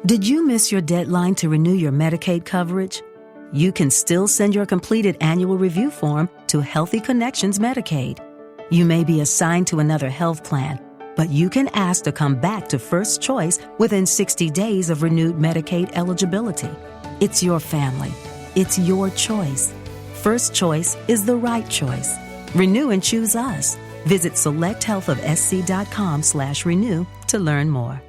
Did you miss your deadline to renew your Medicaid coverage? You can still send your completed annual review form to Healthy Connections Medicaid. You may be assigned to another health plan, but you can ask to come back to First Choice within 60 days of renewed Medicaid eligibility. It's your family. It's your choice. First Choice is the right choice. Renew and choose us. Visit selecthealthofsc.com/renew to learn more.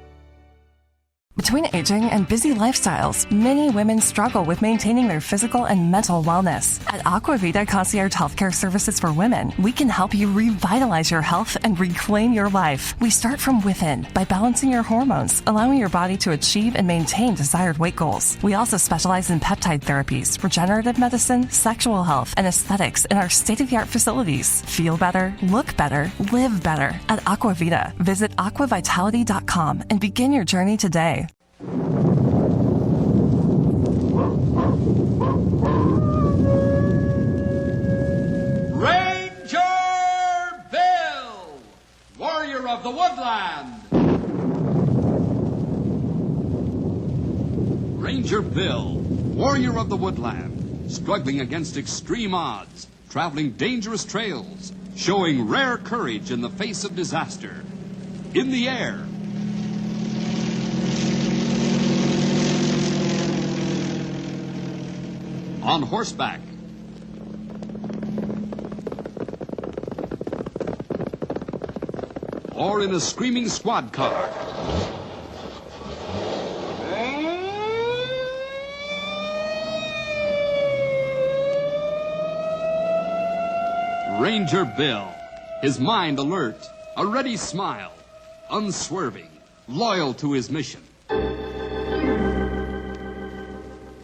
Between aging and busy lifestyles, many women struggle with maintaining their physical and mental wellness. At Aquavita Concierge Healthcare Services for Women, we can help you revitalize your health and reclaim your life. We start from within by balancing your hormones, allowing your body to achieve and maintain desired weight goals. We also specialize in peptide therapies, regenerative medicine, sexual health, and aesthetics in our state-of-the-art facilities. Feel better, look better, live better at Aquavita. Visit aquavitality.com and begin your journey today. Ranger Bill, warrior of the woodland. Ranger Bill, warrior of the woodland, struggling against extreme odds, traveling dangerous trails, showing rare courage in the face of disaster. In the air, on horseback, or in a screaming squad car. Ranger Bill, his mind alert, a ready smile, unswerving, loyal to his mission.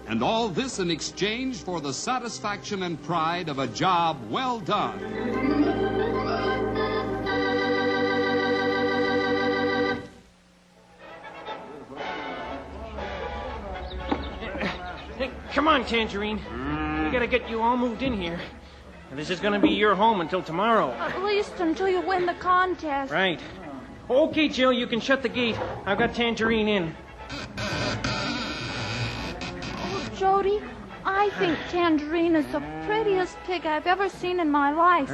And all this in exchange for the satisfaction and pride of a job well done. Hey, come on, Tangerine. We gotta get you all moved in here. This is gonna be your home until tomorrow. At least until you win the contest. Right. Okay, Jill, you can shut the gate. I've got Tangerine in. Jody, I think Tangerine is the prettiest pig I've ever seen in my life.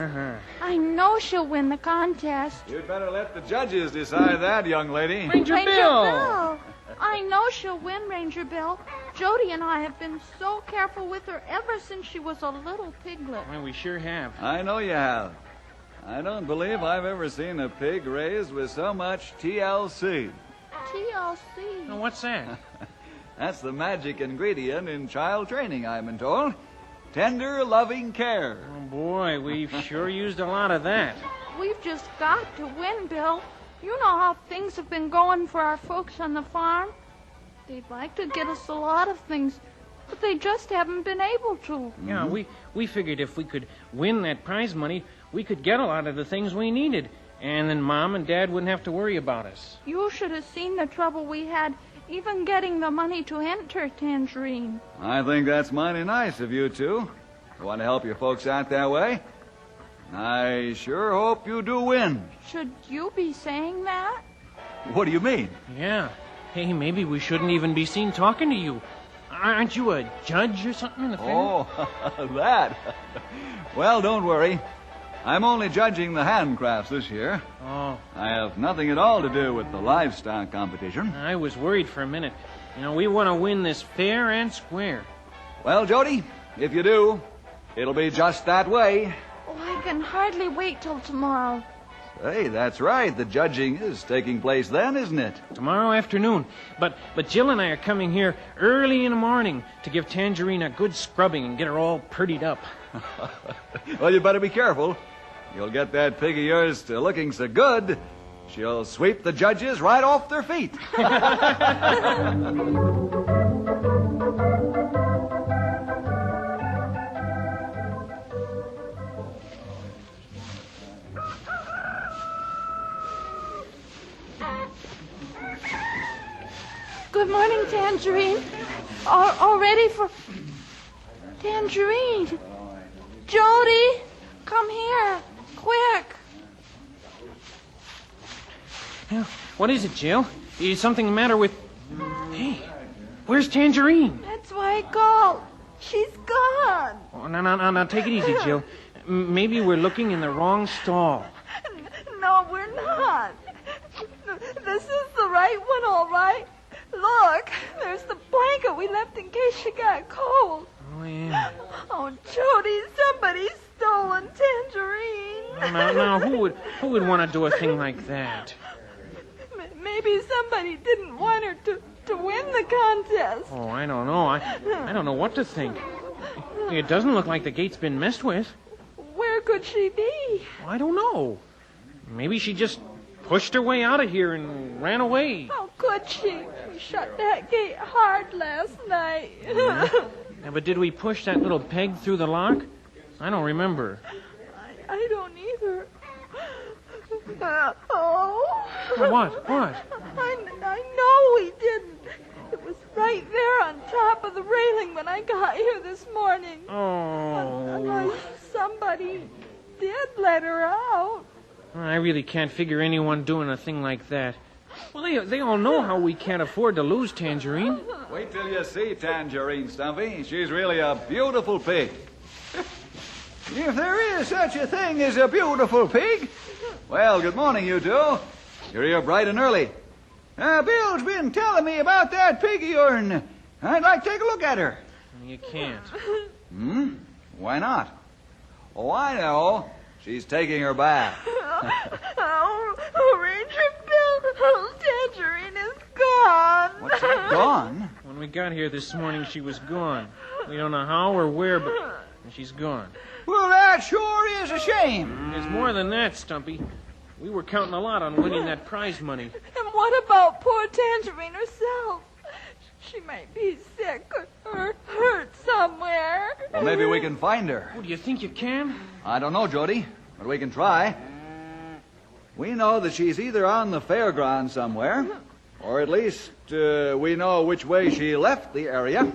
I know she'll win the contest. You'd better let the judges decide that, young lady. Ranger Bill! I know she'll win, Ranger Bill. Jody and I have been so careful with her ever since she was a little piglet. Well, we sure have. I know you have. I don't believe I've ever seen a pig raised with so much TLC. TLC? Now, what's that? That's the magic ingredient in child training, I've been told. Tender, loving care. Oh, boy, we've sure used a lot of that. We've just got to win, Bill. You know how things have been going for our folks on the farm. They'd like to get us a lot of things, but they just haven't been able to. Yeah, we figured if we could win that prize money, we could get a lot of the things we needed, and then Mom and Dad wouldn't have to worry about us. You should have seen the trouble we had even getting the money to enter, Tangerine. I think that's mighty nice of you two. You want to help your folks out that way? I sure hope you do win. Should you be saying that? What do you mean? Yeah. Hey, maybe we shouldn't even be seen talking to you. Aren't you a judge or something in the fair? Oh, that. Well, don't worry. I'm only judging the handcrafts this year. Oh. I have nothing at all to do with the livestock competition. I was worried for a minute. You know, we want to win this fair and square. Well, Jody, if you do, it'll be just that way. Oh, I can hardly wait till tomorrow. Hey, that's right. The judging is taking place then, isn't it? Tomorrow afternoon. But Jill and I are coming here early in the morning to give Tangerine a good scrubbing and get her all prettied up. Well, you better be careful. You'll get that pig of yours to looking so good, she'll sweep the judges right off their feet. Good morning, Tangerine. All ready for... Tangerine! Jody! Come here! Quick! What is it, Jill? Is something the matter with... Hey, where's Tangerine? That's why I called. She's gone. Oh, now, take it easy, Jill. Maybe we're looking in the wrong stall. No, we're not. This is the right one, all right. Look, there's the blanket we left in case she got cold. Oh, yeah. Oh, Jody, somebody's stolen Tangerine. Now, who would want to do a thing like that? Maybe somebody didn't want her to win the contest. Oh, I don't know. I don't know what to think. It doesn't look like the gate's been messed with. Where could she be? I don't know. Maybe she just pushed her way out of here and ran away. How could she? We shut that gate hard last night. Yeah, but did we push that little peg through the lock? I don't remember. I don't either. What? I know we didn't. It was right there on top of the railing when I got here this morning. Oh. Unless somebody did let her out. I really can't figure anyone doing a thing like that. Well, they all know how we can't afford to lose Tangerine. Wait till you see Tangerine, Stumpy. She's really a beautiful pig. If there is such a thing as a beautiful pig. Well, good morning, you two. You're here bright and early. Bill's been telling me about that pig of yourn. I'd like to take a look at her. You can't. Why not? Oh, I know. She's taking her bath. Ranger Bill, Tangerine is gone. What's that, gone? When we got here this morning, she was gone. We don't know how or where, but she's gone. Well, that sure is a shame. There's more than that, Stumpy. We were counting a lot on winning that prize money. And what about poor Tangerine herself? She might be sick or hurt somewhere. Well, maybe we can find her. Oh, do you think you can? I don't know, Jody, but we can try. We know that she's either on the fairground somewhere, or at least we know which way she left the area.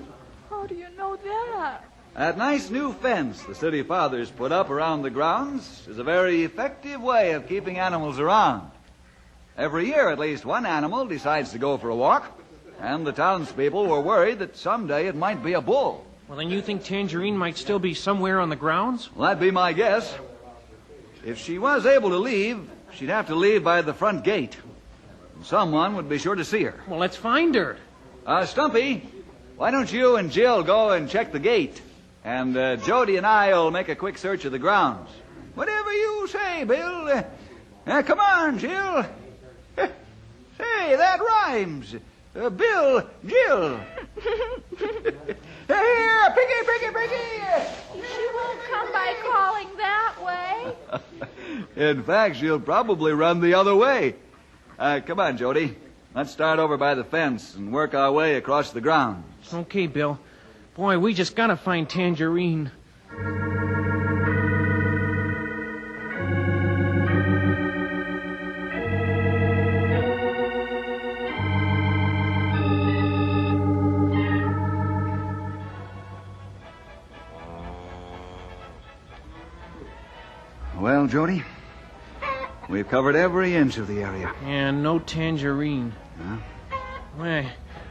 How do you know that? That nice new fence the city fathers put up around the grounds is a very effective way of keeping animals around. Every year, at least one animal decides to go for a walk, and the townspeople were worried that someday it might be a bull. Well, then you think Tangerine might still be somewhere on the grounds? Well, that'd be my guess. If she was able to leave, she'd have to leave by the front gate. Someone would be sure to see her. Well, let's find her. Stumpy, why don't you and Jill go and check the gate? And Jody and I will make a quick search of the grounds. Whatever you say, Bill. Come on, Jill. Say, that rhymes. Bill, Jill. Here, Piggy. She won't come by calling that way. In fact, she'll probably run the other way. Come on, Jody. Let's start over by the fence and work our way across the grounds. Okay, Bill. Boy, we just gotta find Tangerine. Well, Jody, we've covered every inch of the area. And no Tangerine. Huh? Well,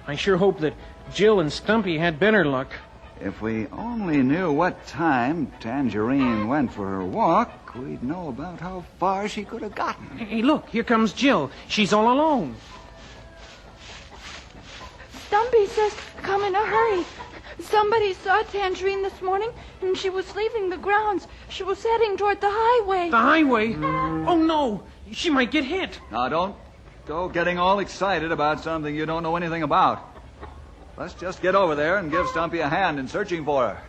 I sure hope that Jill and Stumpy had better luck. If we only knew what time Tangerine went for her walk, we'd know about how far she could have gotten. Hey, look, here comes Jill. She's all alone. Stumpy says come in a hurry. Somebody saw Tangerine this morning, and she was leaving the grounds. She was heading toward the highway. The highway? Oh, no. She might get hit. Now, don't go getting all excited about something you don't know anything about. Let's just get over there and give Stumpy a hand in searching for her.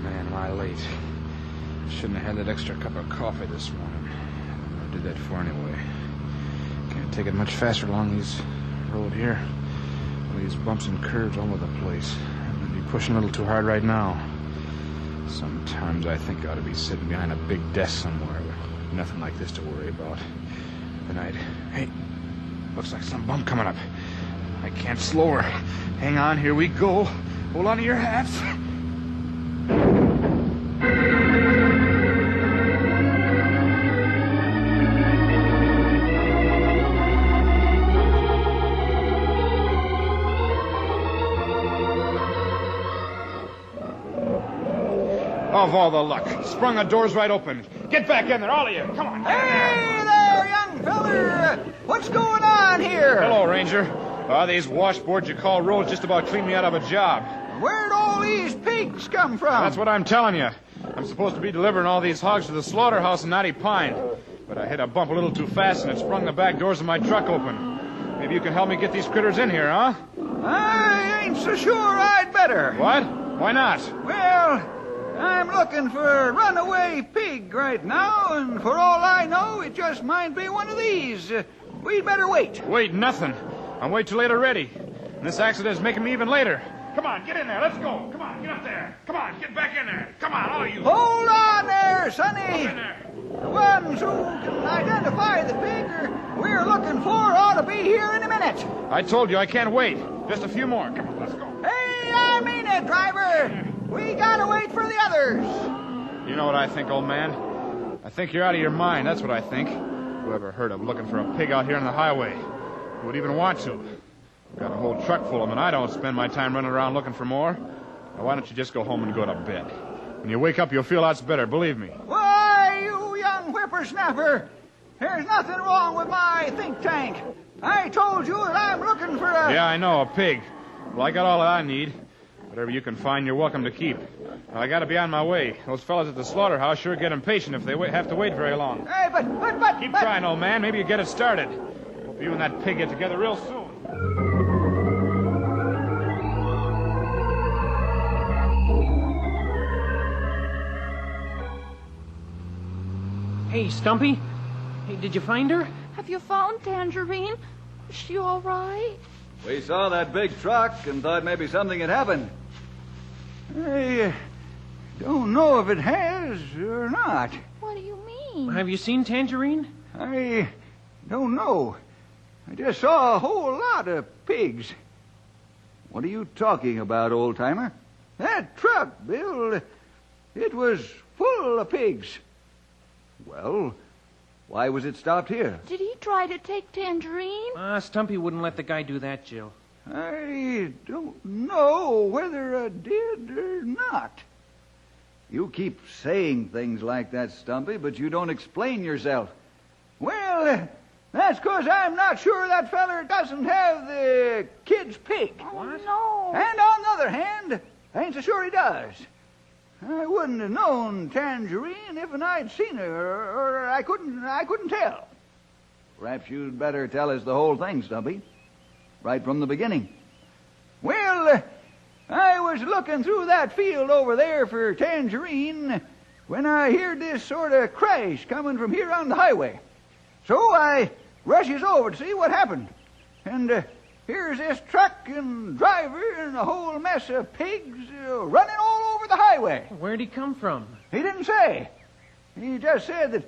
Man, am I late. Shouldn't have had that extra cup of coffee this morning. I did that for anyway. Can't take it much faster along this road here. These bumps and curves all over the place. I'm going to be pushing a little too hard right now. Sometimes I think I ought to be sitting behind a big desk somewhere with nothing like this to worry about. Then hey, looks like some bump coming up. I can't slow her. Hang on, here we go. Hold on to your hats. Of all the luck. Sprung the doors right open. Get back in there, all of you. Come on. Hey there, young feller. What's going on here? Hello, Ranger. These washboards you call roads just about cleaned me out of a job. Where'd all these pigs come from? That's what I'm telling you. I'm supposed to be delivering all these hogs to the slaughterhouse in Knotty Pine. But I hit a bump a little too fast and it sprung the back doors of my truck open. Maybe you can help me get these critters in here, huh? I ain't so sure I'd better. What? Why not? Well, I'm looking for a runaway pig right now, and for all I know, it just might be one of these. We'd better wait. Wait, nothing. I'll wait till later ready. And this accident is making me even later. Come on, get in there. Let's go. Come on, get up there. Come on, get back in there. Come on, all of you. Hold on there, Sonny. Get in there. The ones who can identify the pig we're looking for ought to be here in a minute. I told you I can't wait. Just a few more. Come on, let's go. Hey, I mean it, driver. We gotta wait for the others. You know what I think, old man? I think you're out of your mind, that's what I think. Whoever heard of looking for a pig out here on the highway? Who would even want to? I've got a whole truck full of them, and I don't spend my time running around looking for more. Now, why don't you just go home and go to bed? When you wake up, you'll feel lots better, believe me. Why, you young whippersnapper, there's nothing wrong with my think tank. I told you that I'm looking for a... Yeah, I know, a pig. Well, I got all that I need. Whatever you can find, you're welcome to keep. Now, I gotta be on my way. Those fellas at the slaughterhouse sure get impatient if they have to wait very long. Hey, but... Keep trying, old man. Maybe you get it started. Hope you and that pig get together real soon. Hey, Stumpy. Hey, did you find her? Have you found Tangerine? Is she all right? We saw that big truck and thought maybe something had happened. I don't know if it has or not. What do you mean? Have you seen Tangerine? I don't know. I just saw a whole lot of pigs. What are you talking about, old-timer? That truck, Bill, it was full of pigs. Well, why was it stopped here? Did he try to take Tangerine? Stumpy wouldn't let the guy do that, Jill. I don't know whether I did or not. You keep saying things like that, Stumpy, but you don't explain yourself. Well, that's because I'm not sure that feller doesn't have the kid's pig. What? No. And on the other hand, I ain't so sure he does. I wouldn't have known Tangerine if I'd seen her, or I couldn't tell. Perhaps you'd better tell us the whole thing, Stumpy. Right from the beginning. Well, I was looking through that field over there for Tangerine when I heard this sort of crash coming from here on the highway. So I rushes over to see what happened. And here's this truck and driver and a whole mess of pigs running all over the highway. Where'd he come from? He didn't say. He just said that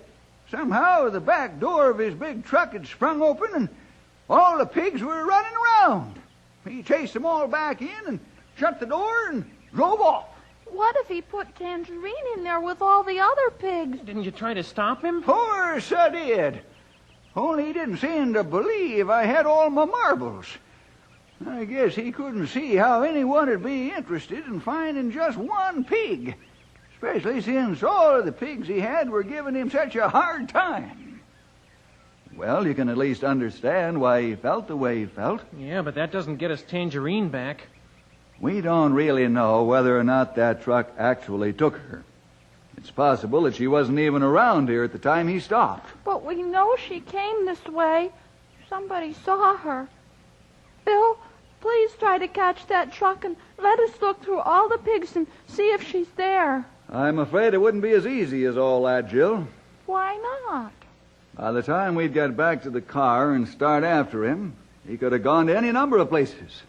somehow the back door of his big truck had sprung open and all the pigs were running around. He chased them all back in and shut the door and drove off. What if he put Tangerine in there with all the other pigs? Didn't you try to stop him? Of course I did. Only he didn't seem to believe I had all my marbles. I guess he couldn't see how anyone would be interested in finding just one pig, especially since all of the pigs he had were giving him such a hard time. Well, you can at least understand why he felt the way he felt. Yeah, but that doesn't get us Tangerine back. We don't really know whether or not that truck actually took her. It's possible that she wasn't even around here at the time he stopped. But we know she came this way. Somebody saw her. Bill, please try to catch that truck and let us look through all the pigs and see if she's there. I'm afraid it wouldn't be as easy as all that, Jill. Why not? By the time we'd get back to the car and start after him, he could have gone to any number of places.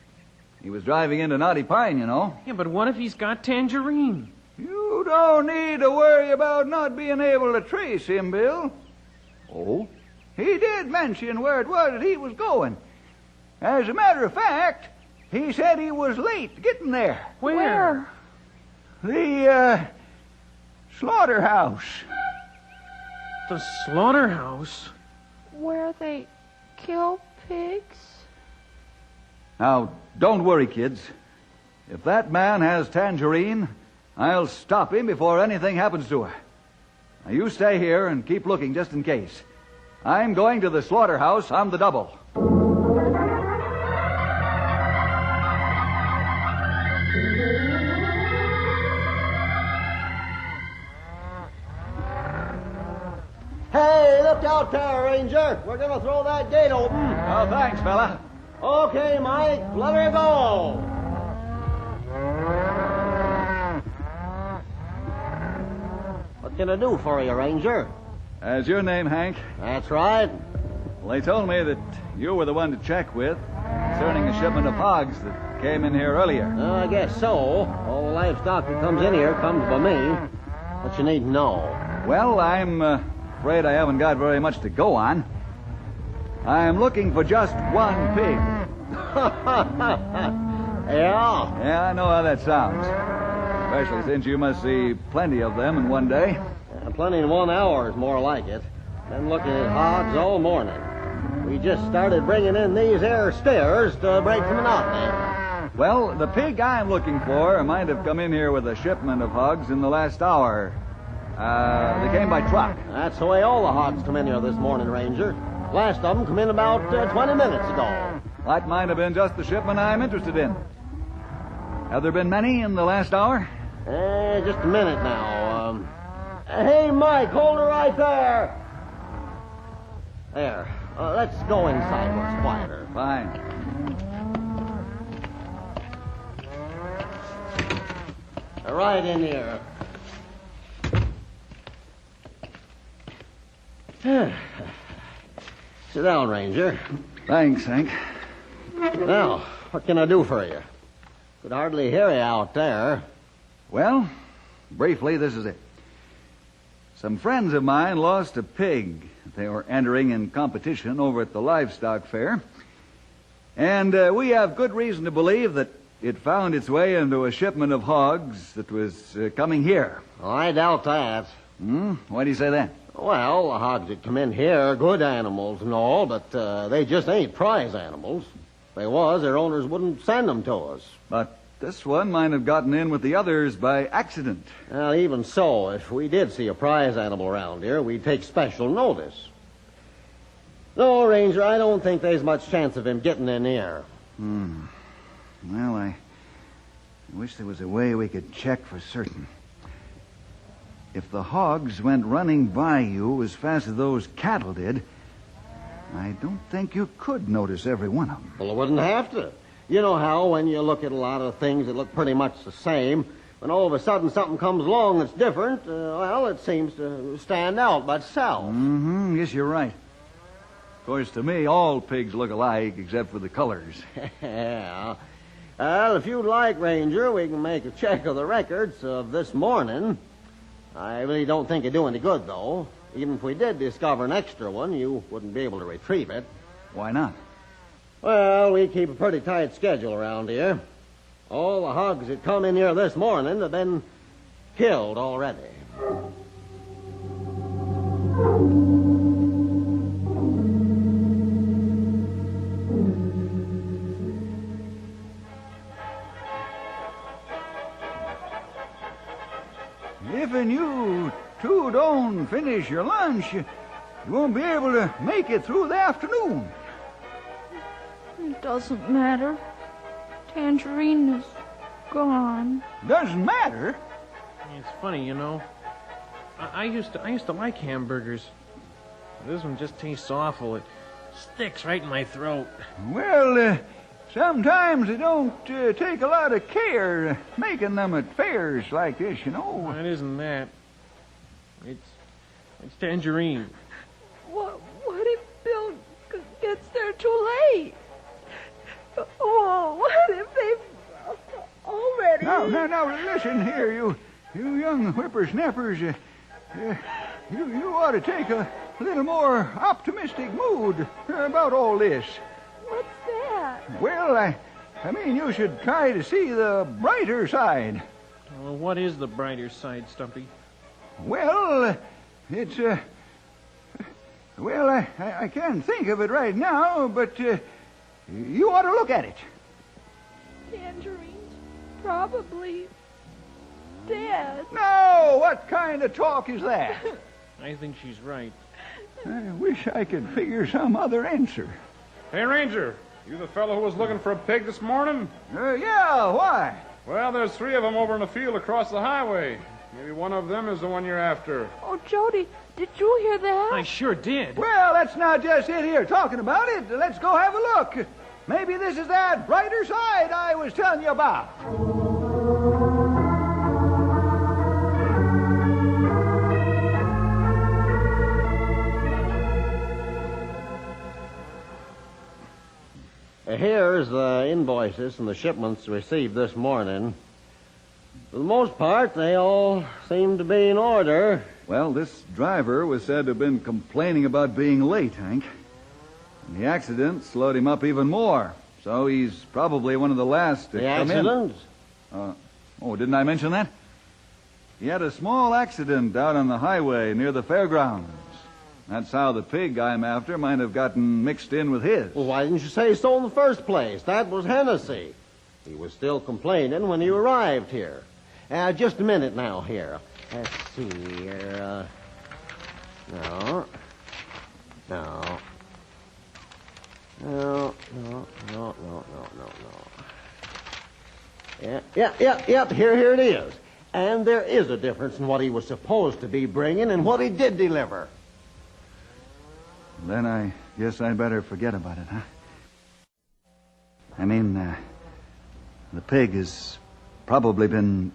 He was driving into Knotty Pine, you know. Yeah, but what if he's got Tangerine? You don't need to worry about not being able to trace him, Bill. Oh? He did mention where it was that he was going. As a matter of fact, he said he was late getting there. Where? The, slaughterhouse. The slaughterhouse? Where they kill pigs? Now, don't worry, kids. If that man has Tangerine, I'll stop him before anything happens to her. Now, you stay here and keep looking just in case. I'm going to the slaughterhouse on the double. Hey, look out there, Ranger. We're going to throw that gate open. Oh, thanks, fella. Okay, Mike, let her go. What can I do for you, Ranger? Is your name Hank? That's right. Well, they told me that you were the one to check with concerning a shipment of hogs that came in here earlier. I guess so. All the livestock that comes in here comes by me. What you need to know? Well, I'm afraid I haven't got very much to go on. I'm looking for just one pig. Yeah? Yeah, I know how that sounds. Especially since you must see plenty of them in one day. Plenty in 1 hour is more like it. Been looking at hogs all morning. We just started bringing in these air stairs to break the monotony. Well, the pig I'm looking for might have come in here with a shipment of hogs in the last hour. They came by truck. That's the way all the hogs come in here this morning, Ranger. Last of them come in about 20 minutes ago. That might have been just the shipment I'm interested in. Have there been many in the last hour? Just a minute now. Hey, Mike, hold her right there. There. Let's go inside where it's quieter. Fine. Right in here. Sit down, Ranger. Thanks, Hank. Now, what can I do for you? Could hardly hear you out there. Well, briefly, this is it. Some friends of mine lost a pig. They were entering in competition over at the livestock fair. And we have good reason to believe that it found its way into a shipment of hogs that was coming here. Well, I doubt that. Why do you say that? Well, the hogs that come in here are good animals and all, but they just ain't prize animals. If they was, their owners wouldn't send them to us. But this one might have gotten in with the others by accident. Well, even so, if we did see a prize animal around here, we'd take special notice. No, Ranger, I don't think there's much chance of him getting in here. Well, I wish there was a way we could check for certain. If the hogs went running by you as fast as those cattle did, I don't think you could notice every one of them. Well, I wouldn't have to. You know how when you look at a lot of things that look pretty much the same, when all of a sudden something comes along that's different, well, it seems to stand out by itself. Yes, you're right. Of course, to me, all pigs look alike except for the colors. Yeah. Well, if you'd like, Ranger, we can make a check of the records of this morning. I really don't think it'd do any good, though. Even if we did discover an extra one, you wouldn't be able to retrieve it. Why not? Well, we keep a pretty tight schedule around here. All the hogs that come in here this morning have been killed already. If and you two don't finish your lunch, you won't be able to make it through the afternoon. It doesn't matter. Tangerine is gone. Doesn't matter. It's funny, you know. I used to like hamburgers. This one just tastes awful. It sticks right in my throat. Well, sometimes they don't take a lot of care making them at fairs like this, you know. It isn't that. It's Tangerine. What if Bill gets there too late? Oh, what if they've already... Now, listen here, you young whippersnappers. You ought to take a little more optimistic mood about all this. What's that? Well, I mean, you should try to see the brighter side. Well, what is the brighter side, Stumpy? Well, it's, well, I can't think of it right now, but you ought to look at it. Tangerine's probably dead. No, what kind of talk is that? I think she's right. I wish I could figure some other answer. Hey, Ranger, you the fellow who was looking for a pig this morning? Yeah, why? Well, there's 3 of them over in the field across the highway. Maybe one of them is the one you're after. Oh, Jody, did you hear that? I sure did. Well, let's not just sit here talking about it. Let's go have a look. Maybe this is that brighter side I was telling you about. Here's the invoices and the shipments received this morning. For the most part, they all seem to be in order. Well, this driver was said to have been complaining about being late, Hank. And the accident slowed him up even more. So he's probably one of the last to come in. The accident? Oh, didn't I mention that? He had a small accident out on the highway near the fairgrounds. That's how the pig I'm after might have gotten mixed in with his. Well, why didn't you say so in the first place? That was Hennessy. He was still complaining when you arrived here. Just a minute now here. Let's see here. No. Yep, here it is. And there is a difference in what he was supposed to be bringing and what he did deliver. Then I guess I'd better forget about it, huh? I mean, the pig has probably been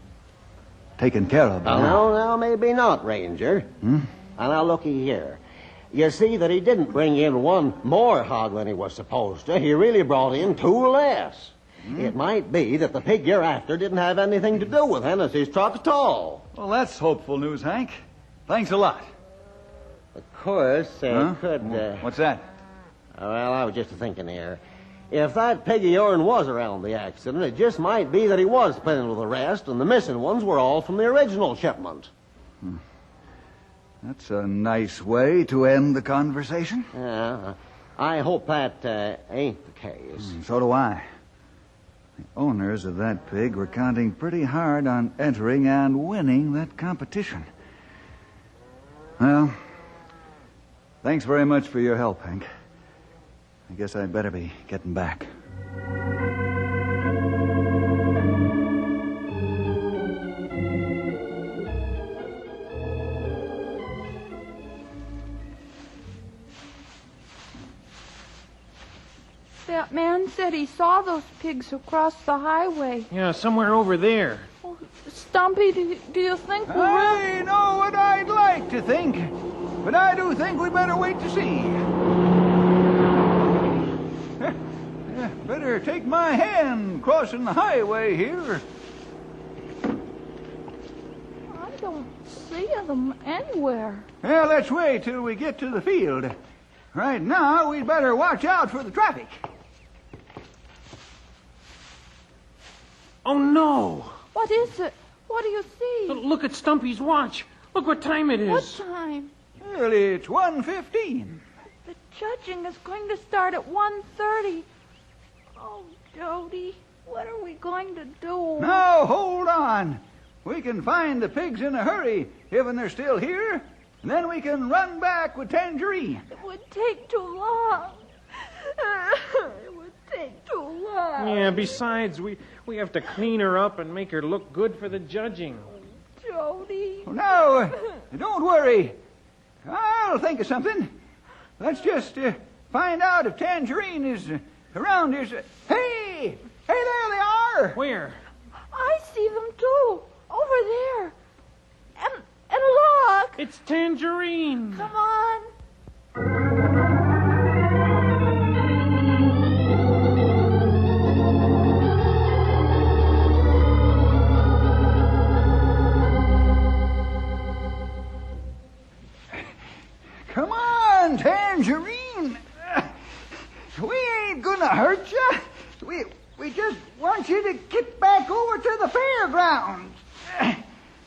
taken care of. No, maybe not, Ranger. And now looky here. You see that he didn't bring in 1 more hog than he was supposed to. He really brought in 2 less. It might be that the pig you're after didn't have anything to do with Hennessy's truck at all. Well, that's hopeful news, Hank. Thanks a lot. Of course, could... What's that? Well, I was just thinking here. If that pig of yourn was around the accident, it just might be that he was split into the rest, and the missing ones were all from the original shipment. That's a nice way to end the conversation. Yeah, I hope that ain't the case. So do I. The owners of that pig were counting pretty hard on entering and winning that competition. Well, thanks very much for your help, Hank. I guess I'd better be getting back. That man said he saw those pigs across the highway. Yeah, somewhere over there. Oh, Stumpy, do you think we'll... I know what I'd like to think, but I do think we better wait to see. Better take my hand crossing the highway here. I don't see them anywhere. Well, let's wait till we get to the field. Right now, we'd better watch out for the traffic. Oh, no! What is it? What do you see? Look at Stumpy's watch. Look what time it is. What time? Well, it's 1:15. The judging is going to start at 1:30. Oh, Jody, what are we going to do? Now, hold on. We can find the pigs in a hurry, if they're still here, and then we can run back with Tangerine. It would take too long. It would take too long. Yeah, besides, we have to clean her up and make her look good for the judging. Jody. No, don't worry. I'll think of something. Let's just find out if Tangerine is around here. Hey, there they are. Where? I see them too. Over there. And look. It's Tangerine. Come on. Come on, Tangerine. We ain't gonna hurt you. We just want you to get back over to the fairgrounds.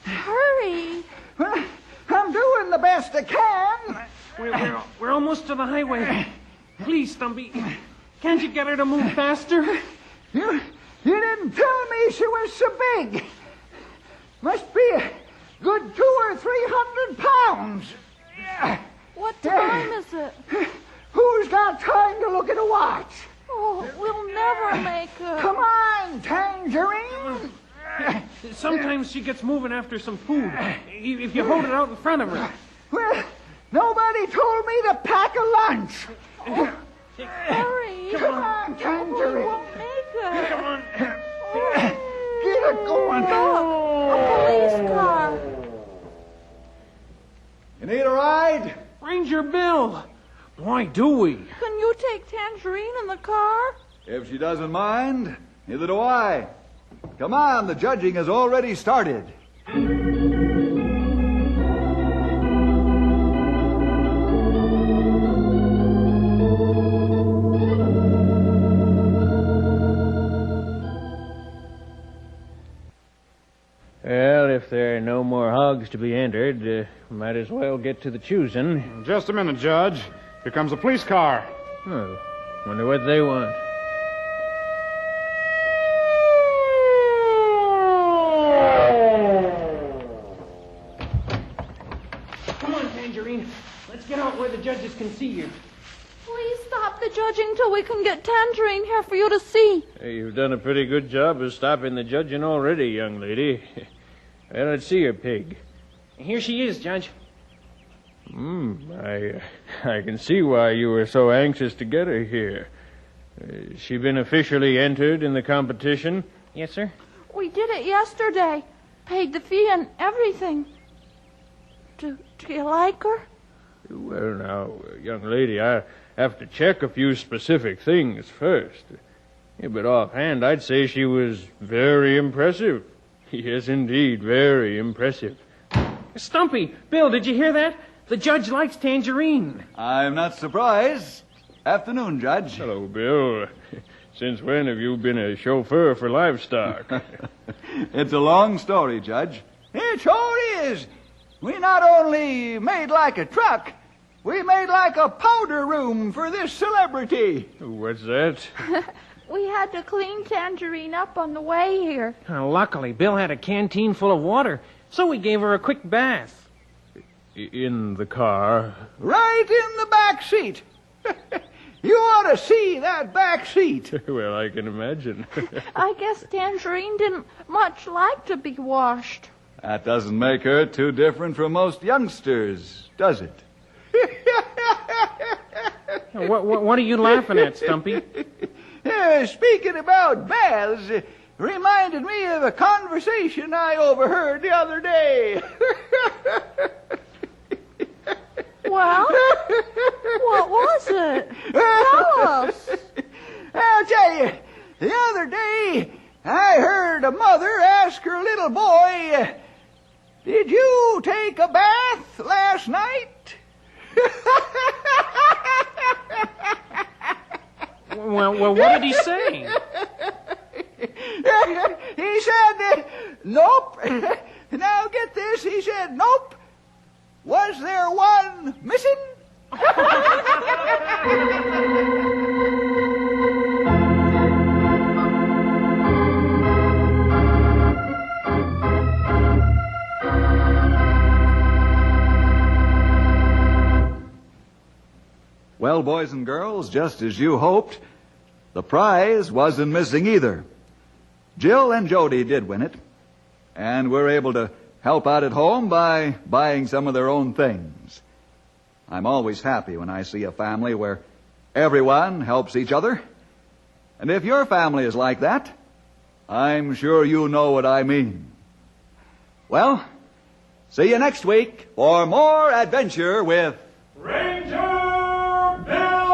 Hurry. Well, I'm doing the best I can. We're almost to the highway. Please, Stumpy. Can't you get her to move faster? You didn't tell me she was so big. Must be a good 200 or 300 pounds. What time is it? Who's got time to look at a watch? Oh, we'll never make it. Come on, Tangerine. Sometimes she gets moving after some food. If you hold it out in front of her. Well, nobody told me to pack a lunch. Hurry. Come on, Tangerine. We won't make it. Come on. Get it going. Look, a police car. You need a ride? Ranger Bill. Why do we? Can you take Tangerine in the car? If she doesn't mind, neither do I. Come on, the judging has already started. Well, if there are no more hogs to be entered, might as well get to the choosing. Just a minute, Judge. Here comes a police car. Oh, wonder what they want. Come on, Tangerine. Let's get out where the judges can see you. Please stop the judging till we can get Tangerine here for you to see. Hey, you've done a pretty good job of stopping the judging already, young lady. Well, let's see her pig. Here she is, Judge. I can see why you were so anxious to get her here. She been officially entered in the competition? Yes, sir. We did it yesterday. Paid the fee and everything. Do you like her? Well, now, young lady, I have to check a few specific things first. Yeah, but offhand, I'd say she was very impressive. Yes, indeed, very impressive. Stumpy, Bill, did you hear that? The judge likes Tangerine. I'm not surprised. Afternoon, Judge. Hello, Bill. Since when have you been a chauffeur for livestock? It's a long story, Judge. It sure is. We not only made like a truck, we made like a powder room for this celebrity. What's that? We had to clean Tangerine up on the way here. Luckily, Bill had a canteen full of water, so we gave her a quick bath. In the car? Right in the back seat. You ought to see that back seat. Well, I can imagine. I guess Tangerine didn't much like to be washed. That doesn't make her too different from most youngsters, does it? What are you laughing at, Stumpy? Speaking about baths, reminded me of a conversation I overheard the other day. Well, what was it? Tell us. I'll tell you, the other day I heard a mother ask her little boy, "Did you take a bath last night?" Well, what did he say? He said, "Nope." Now get this, he said, "Nope. Was there one missing?" Well, boys and girls, just as you hoped, the prize wasn't missing either. Jill and Jody did win it, and we're able to help out at home by buying some of their own things. I'm always happy when I see a family where everyone helps each other. And if your family is like that, I'm sure you know what I mean. Well, see you next week for more adventure with Ranger Bill!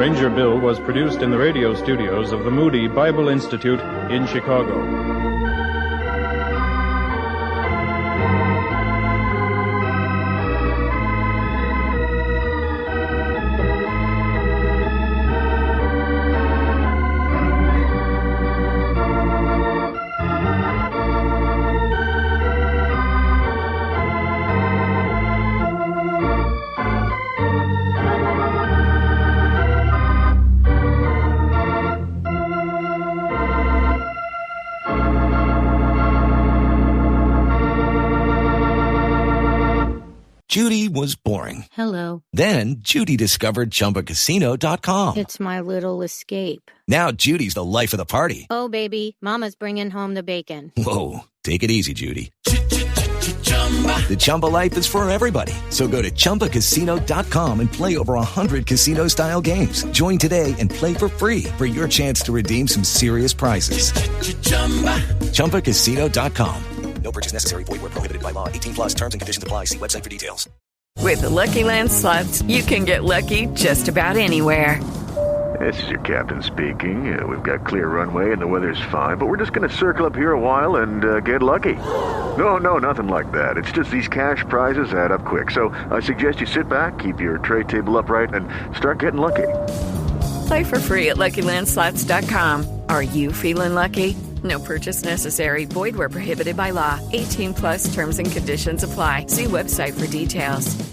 Ranger Bill was produced in the radio studios of the Moody Bible Institute in Chicago. Judy was boring. Hello. Then Judy discovered ChumbaCasino.com. It's my little escape. Now Judy's the life of the party. Oh, baby, mama's bringing home the bacon. Whoa, take it easy, Judy. The Chumba life is for everybody. So go to ChumbaCasino.com and play over 100 casino-style games. Join today and play for free for your chance to redeem some serious prizes. ChumbaCasino.com. No purchase necessary. Void where prohibited by law. 18 plus terms and conditions apply. See website for details. With the Lucky Land Slots, you can get lucky just about anywhere. This is your captain speaking. We've got clear runway and the weather's fine, but we're just going to circle up here a while and get lucky. No, nothing like that. It's just these cash prizes add up quick. So I suggest you sit back, keep your tray table upright, and start getting lucky. Play for free at LuckyLandSlots.com. Are you feeling lucky? No purchase necessary. Void where prohibited by law. 18 plus terms and conditions apply. See website for details.